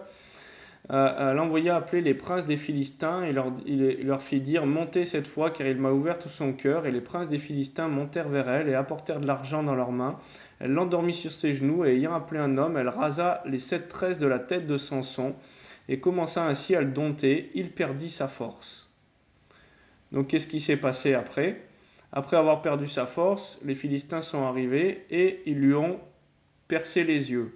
Elle envoya appeler les princes des Philistins et il leur fit dire « Montez cette fois, car il m'a ouvert tout son cœur. » Et les princes des Philistins montèrent vers elle et apportèrent de l'argent dans leurs mains. Elle l'endormit sur ses genoux et ayant appelé un homme, elle rasa les 7 tresses de la tête de Samson et commença ainsi à le dompter. Il perdit sa force. Donc qu'est-ce qui s'est passé après? Après avoir perdu sa force, les Philistins sont arrivés et ils lui ont percé les yeux.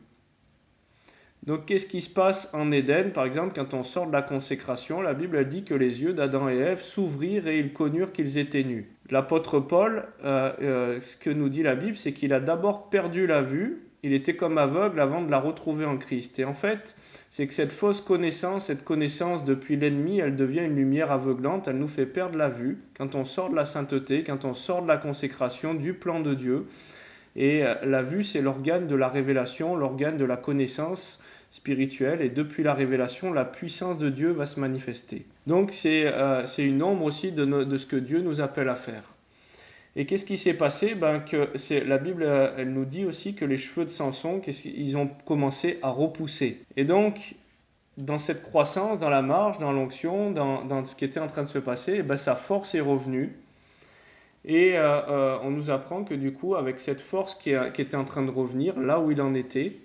Donc qu'est-ce qui se passe en Éden, par exemple, quand on sort de la consécration? La Bible dit que les yeux d'Adam et Ève s'ouvrirent et ils connurent qu'ils étaient nus. L'apôtre Paul, ce que nous dit la Bible, c'est qu'il a d'abord perdu la vue, il était comme aveugle avant de la retrouver en Christ. Et en fait, c'est que cette fausse connaissance, cette connaissance depuis l'ennemi, elle devient une lumière aveuglante, elle nous fait perdre la vue quand on sort de la sainteté, quand on sort de la consécration, du plan de Dieu. Et la vue, c'est l'organe de la révélation, l'organe de la connaissance spirituelle. Et depuis la révélation, la puissance de Dieu va se manifester. Donc c'est une ombre aussi de ce que Dieu nous appelle à faire. Et qu'est-ce qui s'est passé? La Bible, elle nous dit aussi que les cheveux de Samson, ils ont commencé à repousser. Et donc, dans cette croissance, dans la marche, dans l'onction, dans ce qui était en train de se passer, sa force est revenue. Et on nous apprend que du coup, avec cette force qui était en train de revenir, là où il en était,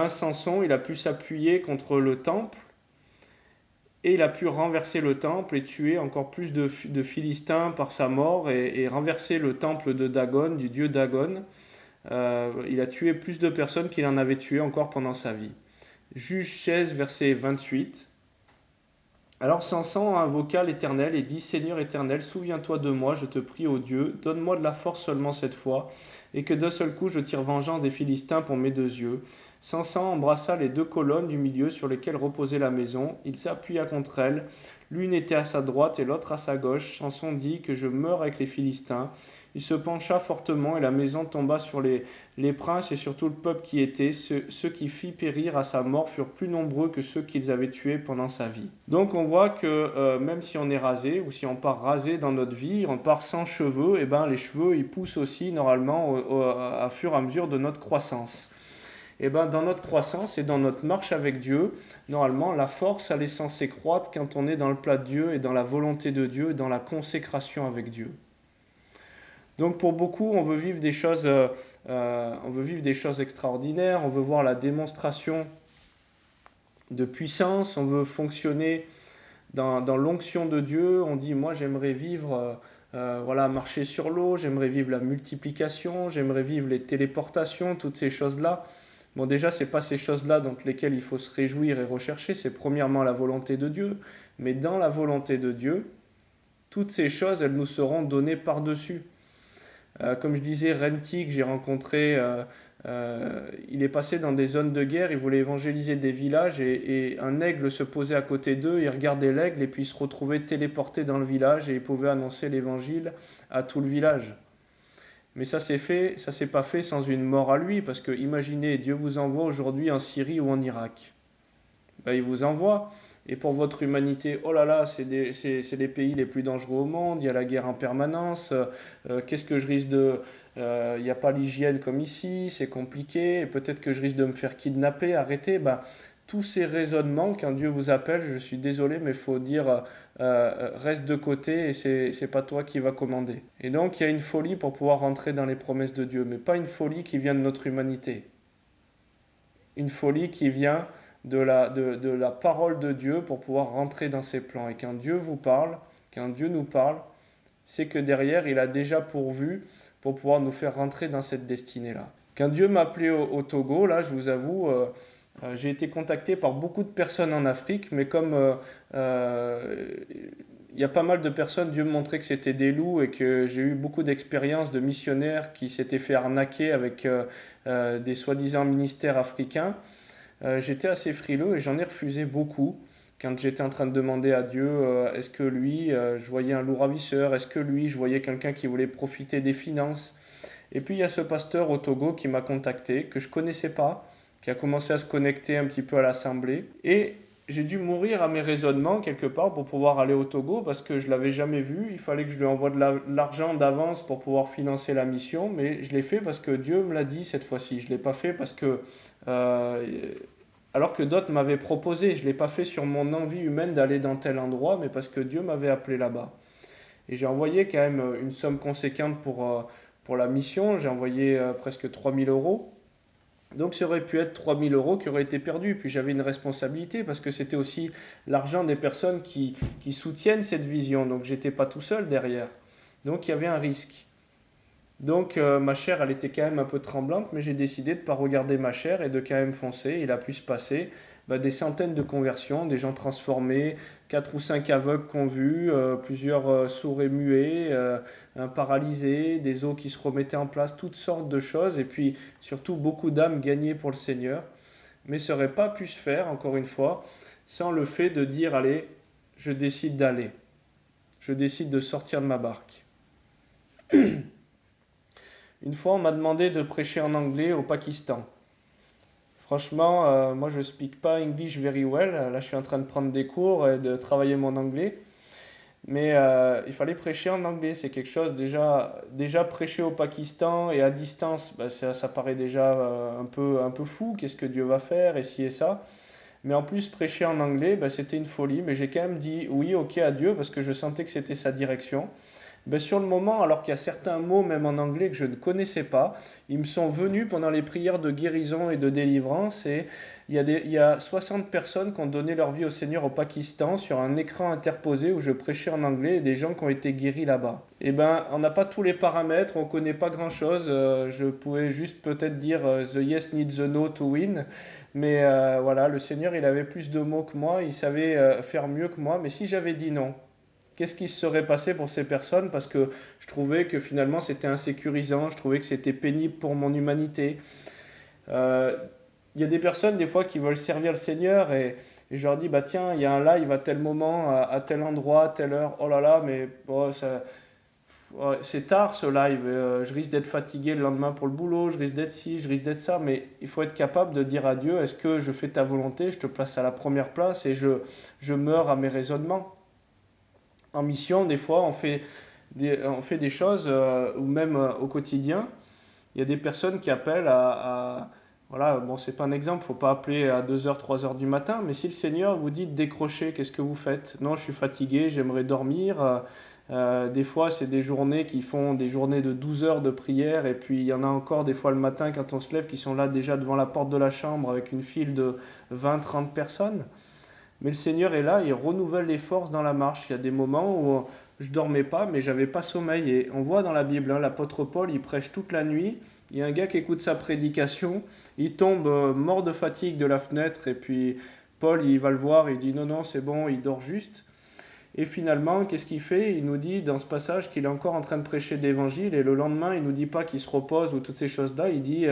Samson, il a pu s'appuyer contre le temple, et il a pu renverser le temple et tuer encore plus de Philistins par sa mort, et renverser le temple de Dagon, du dieu Dagon. Il a tué plus de personnes qu'il en avait tué encore pendant sa vie. Juge 16, verset 28. Alors Samson invoqua l'Éternel et dit, Seigneur éternel, souviens-toi de moi, je te prie, ô Dieu, donne-moi de la force seulement cette fois, et que d'un seul coup je tire vengeance des Philistins pour mes 2 yeux. Samson embrassa les 2 colonnes du milieu sur lesquelles reposait la maison, il s'appuya contre elles, l'une était à sa droite et l'autre à sa gauche. Samson dit que je meurs avec les Philistins. Il se pencha fortement et la maison tomba sur les princes et sur tout le peuple qui était. Ceux qui fit périr à sa mort furent plus nombreux que ceux qu'ils avaient tués pendant sa vie. Donc on voit que même si on est rasé ou si on part rasé dans notre vie, on part sans cheveux, et les cheveux ils poussent aussi normalement à fur et à mesure de notre croissance. Et dans notre croissance et dans notre marche avec Dieu, normalement, la force, elle est censée croître quand on est dans le plat de Dieu et dans la volonté de Dieu et dans la consécration avec Dieu. Donc pour beaucoup, on veut vivre des choses extraordinaires, on veut voir la démonstration de puissance, on veut fonctionner dans l'onction de Dieu. On dit, moi j'aimerais vivre... marcher sur l'eau, j'aimerais vivre la multiplication, j'aimerais vivre les téléportations, toutes ces choses-là. Bon, déjà, ce n'est pas ces choses-là dans lesquelles il faut se réjouir et rechercher, c'est premièrement la volonté de Dieu. Mais dans la volonté de Dieu, toutes ces choses, elles nous seront données par-dessus. Comme je disais, Renty, que j'ai rencontré, il est passé dans des zones de guerre, il voulait évangéliser des villages et un aigle se posait à côté d'eux, il regardait l'aigle et puis il se retrouvait téléporté dans le village et il pouvait annoncer l'évangile à tout le village. Mais ça s'est pas fait sans une mort à lui, parce que imaginez, Dieu vous envoie aujourd'hui en Syrie ou en Irak. Il vous envoie, et pour votre humanité, oh là là, c'est les pays les plus dangereux au monde, il y a la guerre en permanence, qu'est-ce que je risque de... il n'y a pas l'hygiène comme ici, c'est compliqué, et peut-être que je risque de me faire kidnapper, arrêter. tous ces raisonnements, quand Dieu vous appelle, je suis désolé, mais il faut dire reste de côté et c'est pas toi qui va commander. Et donc il y a une folie pour pouvoir rentrer dans les promesses de Dieu, mais pas une folie qui vient de notre humanité. Une folie qui vient de la parole de Dieu pour pouvoir rentrer dans ses plans. Et quand Dieu vous parle, quand Dieu nous parle, c'est que derrière, il a déjà pourvu pour pouvoir nous faire rentrer dans cette destinée-là. Quand Dieu m'a appelé au Togo, là, je vous avoue, j'ai été contacté par beaucoup de personnes en Afrique, mais comme il y a pas mal de personnes, Dieu me montrait que c'était des loups et que j'ai eu beaucoup d'expériences de missionnaires qui s'étaient fait arnaquer avec des soi-disant ministères africains. J'étais assez frileux et j'en ai refusé beaucoup. Quand j'étais en train de demander à Dieu, est-ce que lui, je voyais un loup ravisseur, est-ce que lui, je voyais quelqu'un qui voulait profiter des finances. Et puis il y a ce pasteur au Togo qui m'a contacté, que je ne connaissais pas, qui a commencé à se connecter un petit peu à l'assemblée. Et j'ai dû mourir à mes raisonnements quelque part pour pouvoir aller au Togo parce que je ne l'avais jamais vu. Il fallait que je lui envoie de l'argent d'avance pour pouvoir financer la mission, mais je l'ai fait parce que Dieu me l'a dit cette fois-ci. Je ne l'ai pas fait parce que... alors que d'autres m'avaient proposé, je ne l'ai pas fait sur mon envie humaine d'aller dans tel endroit, mais parce que Dieu m'avait appelé là-bas. Et j'ai envoyé quand même une somme conséquente pour la mission, j'ai envoyé presque 3000 euros. Donc ça aurait pu être 3000 euros qui auraient été perdus. Puis j'avais une responsabilité parce que c'était aussi l'argent des personnes qui soutiennent cette vision. Donc j'étais pas tout seul derrière. Donc il y avait un risque. Donc ma chair, elle était quand même un peu tremblante, mais j'ai décidé de ne pas regarder ma chair et de quand même foncer. Il a pu se passer des centaines de conversions, des gens transformés, 4 ou 5 aveugles qu'on vu, plusieurs sourds et muets, un paralysé, des os qui se remettaient en place, toutes sortes de choses, et puis surtout beaucoup d'âmes gagnées pour le Seigneur. Mais ça n'aurait pas pu se faire, encore une fois, sans le fait de dire, allez, je décide d'aller. Je décide de sortir de ma barque. Une fois, on m'a demandé de prêcher en anglais au Pakistan. Franchement, moi je speak pas English very well. Là, je suis en train de prendre des cours et de travailler mon anglais. Mais il fallait prêcher en anglais. C'est quelque chose déjà prêcher au Pakistan et à distance. Ça paraît déjà un peu fou. Qu'est-ce que Dieu va faire et ci et ça. Mais en plus, prêcher en anglais, c'était une folie. Mais j'ai quand même dit oui, ok à Dieu parce que je sentais que c'était sa direction. Sur le moment, alors qu'il y a certains mots, même en anglais, que je ne connaissais pas, ils me sont venus pendant les prières de guérison et de délivrance. Et il y a 60 personnes qui ont donné leur vie au Seigneur au Pakistan sur un écran interposé où je prêchais en anglais et des gens qui ont été guéris là-bas. On n'a pas tous les paramètres, on ne connaît pas grand-chose. Je pouvais juste peut-être dire The yes needs the no to win. Mais voilà, le Seigneur, il avait plus de mots que moi, il savait faire mieux que moi. Mais si j'avais dit non, qu'est-ce qui se serait passé pour ces personnes? Parce que je trouvais que finalement c'était insécurisant, je trouvais que c'était pénible pour mon humanité. Il y a des personnes des fois qui veulent servir le Seigneur et je leur dis, tiens, il y a un live à tel moment, à tel endroit, à telle heure. Oh là là, mais c'est tard ce live. Je risque d'être fatigué le lendemain pour le boulot, je risque d'être ci, je risque d'être ça. Mais il faut être capable de dire à Dieu, est-ce que je fais ta volonté, je te place à la première place et je meurs à mes raisonnements. En mission, des fois, on fait des choses, ou même au quotidien, il y a des personnes qui appellent voilà, bon, c'est pas un exemple, faut pas appeler à 2h, 3h du matin, mais si le Seigneur vous dit de décrocher, qu'est-ce que vous faites? Non, je suis fatigué, j'aimerais dormir. Des fois, c'est des journées qui font des journées de 12 heures de prière, et puis il y en a encore des fois le matin quand on se lève qui sont là déjà devant la porte de la chambre avec une file de 20-30 personnes. Mais le Seigneur est là, il renouvelle les forces dans la marche. Il y a des moments où je dormais pas, mais j'avais pas sommeil. Et on voit dans la Bible, l'apôtre Paul, il prêche toute la nuit. Il y a un gars qui écoute sa prédication, il tombe mort de fatigue de la fenêtre, et puis Paul, il va le voir, il dit non, c'est bon, il dort juste. Et finalement, qu'est-ce qu'il fait? Il nous dit dans ce passage qu'il est encore en train de prêcher l'évangile, et le lendemain, il nous dit pas qu'il se repose ou toutes ces choses-là. Il dit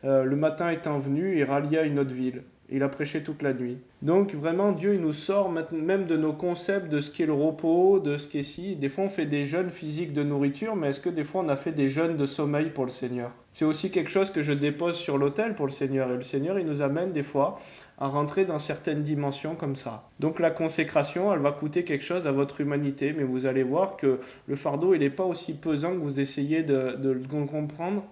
le matin étant venu, il rallia une autre ville. Il a prêché toute la nuit. Donc vraiment, Dieu, il nous sort même de nos concepts de ce qu'est le repos, de ce qu'est ci. Des fois, on fait des jeûnes physiques de nourriture, mais est-ce que des fois, on a fait des jeûnes de sommeil pour le Seigneur? C'est aussi quelque chose que je dépose sur l'autel pour le Seigneur. Et le Seigneur, il nous amène des fois à rentrer dans certaines dimensions comme ça. Donc la consécration, elle va coûter quelque chose à votre humanité, mais vous allez voir que le fardeau, il n'est pas aussi pesant que vous essayez de le comprendre,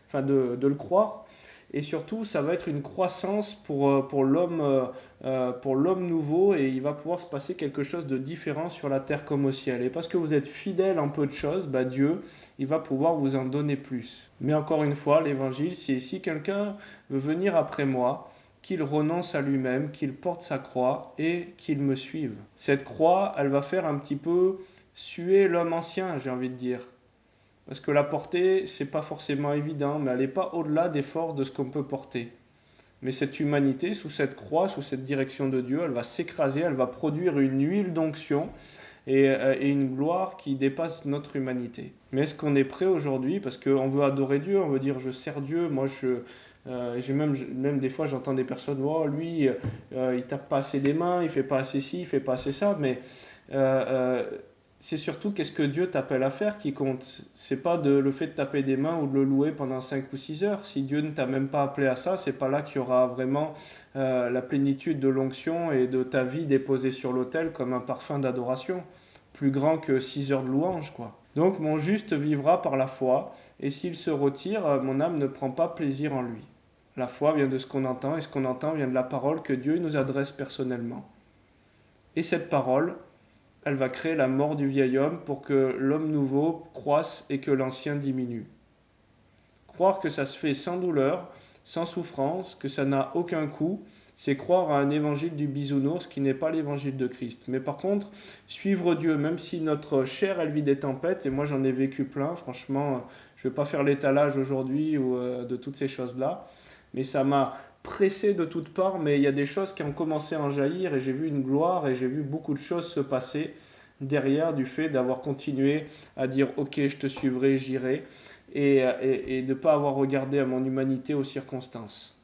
enfin de le croire. et surtout ça va être une croissance pour l'homme nouveau, et il va pouvoir se passer quelque chose de différent sur la terre comme au ciel. Et parce que vous êtes fidèle en peu de choses, bah Dieu, il va pouvoir vous en donner plus. Mais encore une fois, l'évangile, c'est si quelqu'un veut venir après moi, qu'il renonce à lui-même, qu'il porte sa croix et qu'il me suive. Cette croix, elle va faire un petit peu suer l'homme ancien, j'ai envie de dire. Parce que la porter, c'est pas forcément évident, mais elle n'est pas au-delà des forces de ce qu'on peut porter. Mais cette humanité, sous cette croix, sous cette direction de Dieu, elle va s'écraser, elle va produire une huile d'onction et une gloire qui dépasse notre humanité. Mais est-ce qu'on est prêt aujourd'hui? Parce qu'on veut adorer Dieu, on veut dire je sers Dieu. Moi, j'ai même des fois, j'entends des personnes, oh lui, il tape pas assez des mains, il fait pas assez ci, il fait pas assez ça. Mais euh, euh, c'est surtout qu'est-ce que Dieu t'appelle à faire qui compte. C'est pas le fait de taper des mains ou de le louer pendant 5 ou 6 heures. Si Dieu ne t'a même pas appelé à ça, c'est pas là qu'il y aura vraiment la plénitude de l'onction et de ta vie déposée sur l'autel comme un parfum d'adoration, plus grand que 6 heures de louange, quoi. Donc mon juste vivra par la foi, et s'il se retire, mon âme ne prend pas plaisir en lui. La foi vient de ce qu'on entend, et ce qu'on entend vient de la parole que Dieu nous adresse personnellement. Et cette parole, elle va créer la mort du vieil homme pour que l'homme nouveau croisse et que l'ancien diminue. Croire que ça se fait sans douleur, sans souffrance, que ça n'a aucun coût, c'est croire à un évangile du bisounours qui n'est pas l'évangile de Christ. Mais par contre, suivre Dieu, même si notre chair, elle vit des tempêtes, et moi j'en ai vécu plein, franchement, je ne vais pas faire l'étalage aujourd'hui ou de toutes ces choses-là, mais ça m'a pressé de toutes parts, mais il y a des choses qui ont commencé à en jaillir, et j'ai vu une gloire, et j'ai vu beaucoup de choses se passer derrière du fait d'avoir continué à dire ok, je te suivrai, j'irai, et de ne pas avoir regardé à mon humanité aux circonstances.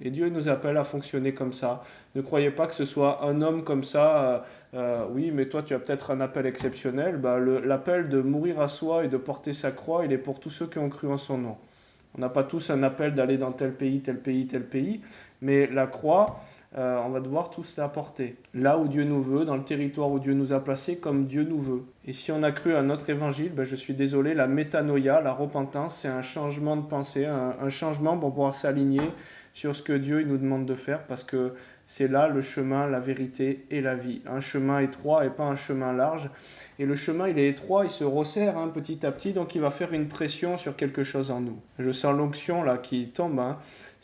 Et Dieu nous appelle à fonctionner comme ça. Ne croyez pas que ce soit un homme comme ça. Oui, mais toi, tu as peut-être un appel exceptionnel. Bah, l'appel de mourir à soi et de porter sa croix, il est pour tous ceux qui ont cru en son nom. On n'a pas tous un appel d'aller dans tel pays, tel pays, tel pays, mais la croix, on va devoir tous la porter. Là où Dieu nous veut, dans le territoire où Dieu nous a placés, comme Dieu nous veut. Et si on a cru à notre évangile, ben je suis désolé, la métanoïa, la repentance, c'est un changement de pensée, un changement pour pouvoir s'aligner sur ce que Dieu il nous demande de faire, parce que c'est là le chemin, la vérité et la vie. Un chemin étroit et pas un chemin large. Et le chemin, il est étroit, il se resserre petit à petit, donc il va faire une pression sur quelque chose en nous. Je sens l'onction là qui tombe.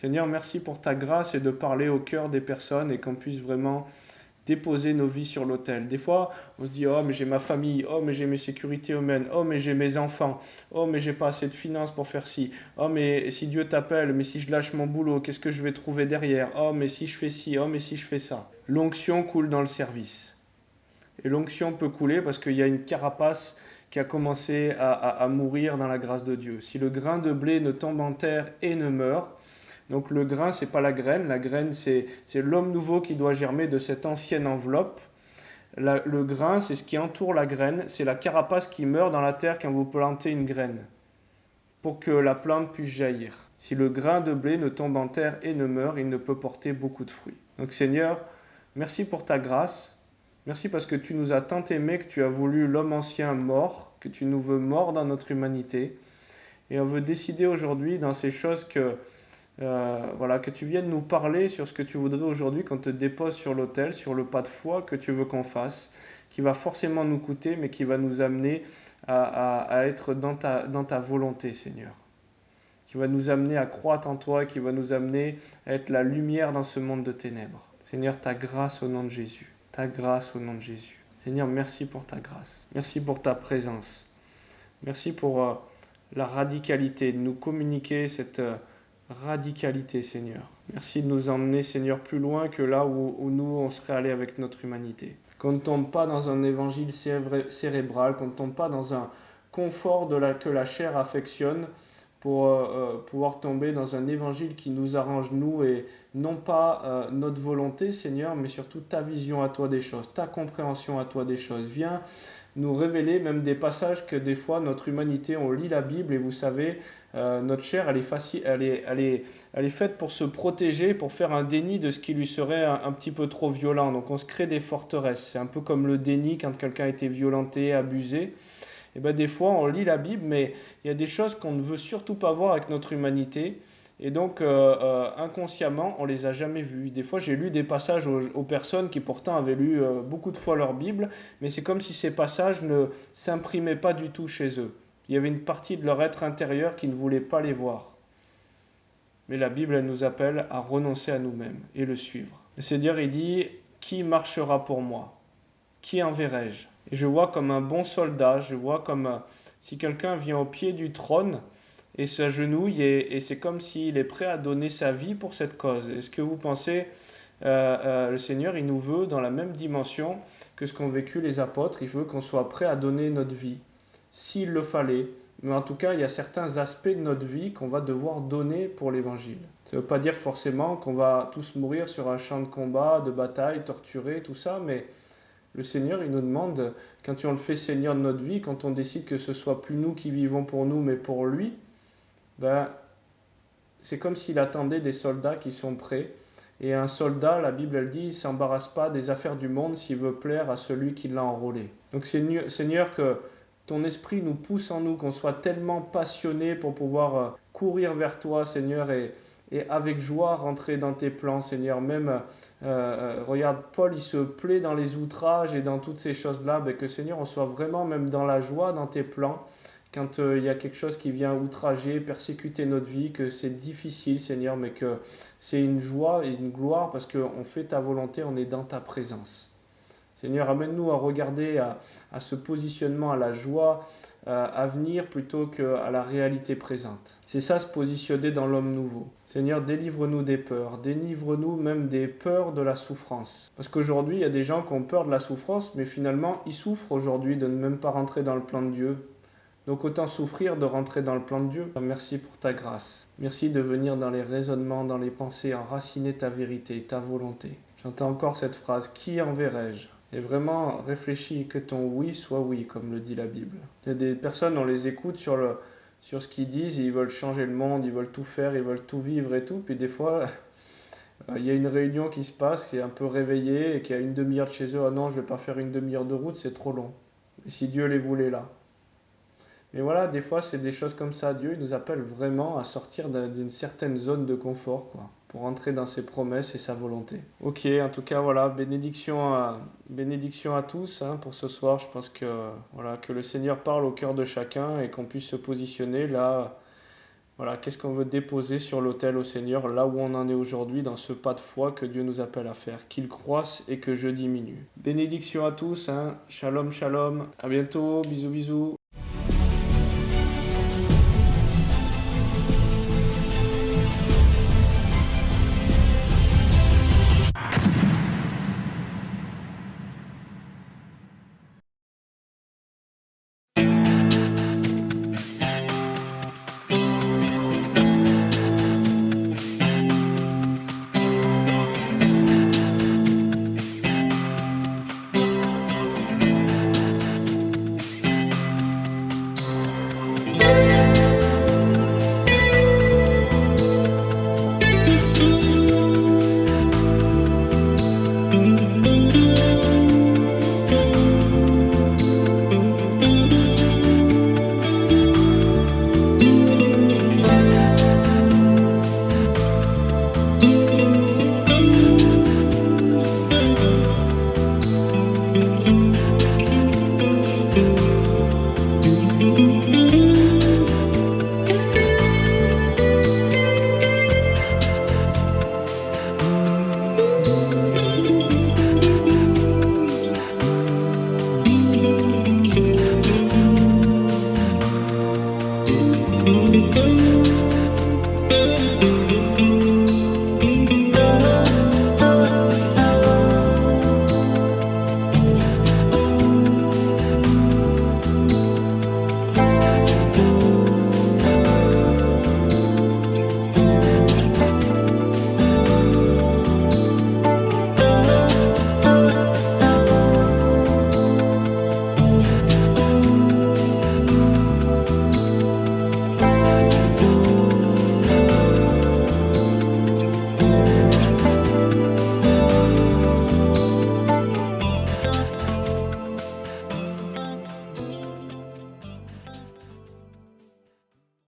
Seigneur, merci pour ta grâce et de parler au cœur des personnes et qu'on puisse vraiment déposer nos vies sur l'autel. Des fois, on se dit, oh, mais j'ai ma famille, oh, mais j'ai mes sécurités humaines, oh, mais j'ai mes enfants, oh, mais j'ai pas assez de finances pour faire ci, oh, mais si Dieu t'appelle, mais si je lâche mon boulot, qu'est-ce que je vais trouver derrière, oh, mais si je fais ci, oh, mais si je fais ça. L'onction coule dans le service. Et l'onction peut couler parce qu'il y a une carapace qui a commencé à mourir dans la grâce de Dieu. Si le grain de blé ne tombe en terre et ne meurt, donc le grain, c'est pas la graine c'est l'homme nouveau qui doit germer de cette ancienne enveloppe. Le grain, c'est ce qui entoure la graine, c'est la carapace qui meurt dans la terre quand vous plantez une graine, pour que la plante puisse jaillir. Si le grain de blé ne tombe en terre et ne meurt, il ne peut porter beaucoup de fruits. Donc Seigneur, merci pour ta grâce, merci parce que tu nous as tant aimés, que tu as voulu l'homme ancien mort, que tu nous veux mort dans notre humanité, et on veut décider aujourd'hui dans ces choses voilà, que tu viennes nous parler sur ce que tu voudrais aujourd'hui qu'on te dépose sur l'autel, sur le pas de foi que tu veux qu'on fasse, qui va forcément nous coûter, mais qui va nous amener à être dans ta volonté, Seigneur. Qui va nous amener à croître en toi, qui va nous amener à être la lumière dans ce monde de ténèbres. Seigneur, ta grâce au nom de Jésus. Ta grâce au nom de Jésus. Seigneur, merci pour ta grâce. Merci pour ta présence. Merci pour la radicalité de nous communiquer cette radicalité, Seigneur. Merci de nous emmener, Seigneur, plus loin que là où nous, on serait allé avec notre humanité. Qu'on ne tombe pas dans un évangile cérébral, qu'on ne tombe pas dans un confort que la chair affectionne pour pouvoir tomber dans un évangile qui nous arrange, nous, et non pas notre volonté, Seigneur, mais surtout ta vision à toi des choses, ta compréhension à toi des choses. Viens nous révéler même des passages que des fois notre humanité, on lit la Bible et vous savez, notre chair, elle est faite pour se protéger, pour faire un déni de ce qui lui serait un petit peu trop violent. Donc on se crée des forteresses. C'est un peu comme le déni quand quelqu'un a été violenté, abusé. Et bien des fois on lit la Bible, mais il y a des choses qu'on ne veut surtout pas voir avec notre humanité. Et donc, inconsciemment, on les a jamais vus. Des fois, j'ai lu des passages aux personnes qui pourtant avaient lu beaucoup de fois leur Bible, mais c'est comme si ces passages ne s'imprimaient pas du tout chez eux. Il y avait une partie de leur être intérieur qui ne voulait pas les voir. Mais la Bible, elle nous appelle à renoncer à nous-mêmes et le suivre. Le Seigneur, il dit, qui marchera pour moi? Qui enverrai-je? Et je vois comme un bon soldat, je vois comme si quelqu'un vient au pied du trône et s'agenouille et c'est comme s'il est prêt à donner sa vie pour cette cause. Est-ce que vous pensez, le Seigneur, il nous veut dans la même dimension que ce qu'ont vécu les apôtres, il veut qu'on soit prêt à donner notre vie, s'il le fallait. Mais en tout cas, il y a certains aspects de notre vie qu'on va devoir donner pour l'évangile. Ça ne veut pas dire forcément qu'on va tous mourir sur un champ de combat, de bataille, torturés, tout ça, mais le Seigneur, il nous demande, quand on le fait Seigneur de notre vie, quand on décide que ce soit plus nous qui vivons pour nous, mais pour lui, ben, c'est comme s'il attendait des soldats qui sont prêts. Et un soldat, la Bible elle dit, il ne s'embarrasse pas des affaires du monde s'il veut plaire à celui qui l'a enrôlé. Donc Seigneur, que ton esprit nous pousse en nous, qu'on soit tellement passionnés pour pouvoir courir vers toi, Seigneur, et avec joie rentrer dans tes plans, Seigneur. Même, regarde, Paul, il se plaît dans les outrages et dans toutes ces choses-là, ben, que Seigneur, on soit vraiment même dans la joie, dans tes plans. Quand il y a quelque chose qui vient outrager, persécuter notre vie, que c'est difficile, Seigneur, mais que c'est une joie et une gloire parce qu'on fait ta volonté, on est dans ta présence. Seigneur, amène-nous à regarder à ce positionnement, à la joie à venir plutôt qu'à la réalité présente. C'est ça, se positionner dans l'homme nouveau. Seigneur, délivre-nous des peurs, délivre-nous même des peurs de la souffrance. Parce qu'aujourd'hui, il y a des gens qui ont peur de la souffrance, mais finalement, ils souffrent aujourd'hui de ne même pas rentrer dans le plan de Dieu. Donc autant souffrir de rentrer dans le plan de Dieu. Merci pour ta grâce. Merci de venir dans les raisonnements, dans les pensées, enraciner ta vérité, ta volonté. J'entends encore cette phrase, qui enverrai-je? Et vraiment réfléchis que ton oui soit oui, comme le dit la Bible. Il y a des personnes, on les écoute sur ce qu'ils disent, ils veulent changer le monde, ils veulent tout faire, ils veulent tout vivre et tout. Puis des fois, il y a une réunion qui se passe, qui est un peu réveillée et qui a une demi-heure de chez eux. Ah non, je ne vais pas faire une demi-heure de route, c'est trop long. Et si Dieu les voulait là. Mais voilà, des fois, c'est des choses comme ça. Dieu il nous appelle vraiment à sortir d'une certaine zone de confort, quoi, pour entrer dans ses promesses et sa volonté. Ok, en tout cas, voilà, bénédiction à tous hein, pour ce soir. Je pense que, voilà, que le Seigneur parle au cœur de chacun et qu'on puisse se positionner là. Voilà, qu'est-ce qu'on veut déposer sur l'autel au Seigneur, là où on en est aujourd'hui, dans ce pas de foi que Dieu nous appelle à faire, qu'il croisse et que je diminue. Bénédiction à tous, hein. Shalom, shalom, à bientôt, bisous, bisous.